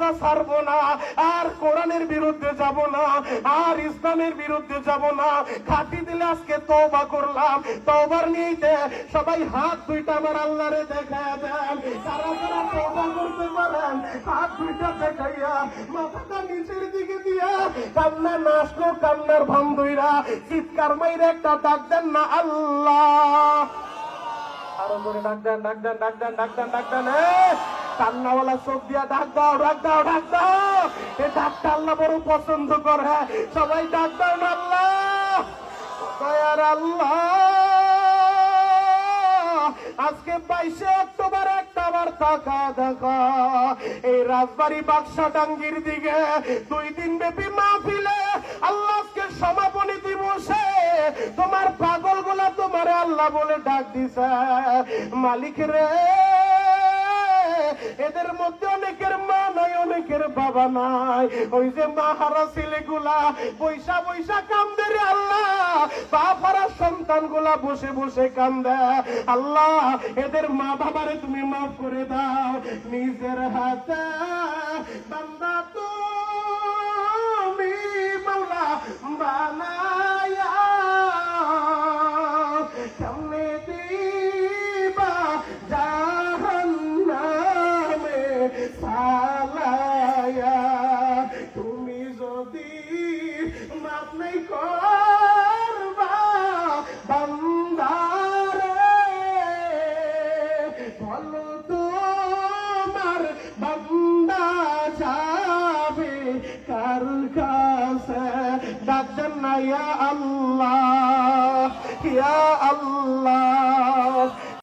রাস্তা ছাড়বো না, আর কোরআনের বিরুদ্ধে যাব না, আর ইসলামের বিরুদ্ধে যাব না। খাঁটি দিলে আজকে তওবা করলাম। তওবার নিয়েতে সবাই হাত দুইটা আমার আল্লাহরে দেখায়া দেন। যারা যারা তওবা করতে পারেন হাত দুইটা দেখাইয়া মাথাটা নিচের দিকে দিয়া কান্না না আসলো কান্নার ভান ধইরা চিৎকার মাইরে একটা ডাক দেন না আল্লাহ। আরো করে ডাক দেন, ডাক দেন, ডাক দেন, ডাক দেন, ডাক দেন। কান্নাওয়ালা চোখ দিয়া ডাক দাও, ডাক দাও, ডাক দাও। এই ডাকটা আল্লাহ বড় পছন্দ করে। সবাই ডাক দাও না আল্লাহ, দয়ার আল্লাহ। আজকে 22 অক্টোবর একটা বার টাকা দেখা এই রাজবাড়ী বাক্সাটাঙ্গির দিকে 2 দিন ব্যাপী মাহফিলে আল্লাহ আজকে সমাপনী দিবসে তোমার পাগল গোলা তোমার আল্লাহ বলে ডাক দিছে। মালিক রে, এদের মধ্যে অনেকের মা নাই, অনেকের বাবা নাই। ওই যে মাহারা ছেলেগুলা পয়সা পয়সা কান্দে রে আল্লাহ, বাপারা সন্তান গুলা বসে বসে কান্দে। আল্লাহ এদের মা বাবারে তুমি মাফ করে দাও। নিজের হাতে বান্দা তুমি মাওলা বানায়া কেমনে দিবা জাহান্নামে সালায়া। তুমি যদি মাফ নাই করবা বান্দারে, বলো তোমার বান্দা যাবে কার কাছে? ডাক দেন না ইয়া আল্লাহ, ইয়া আল্লাহ।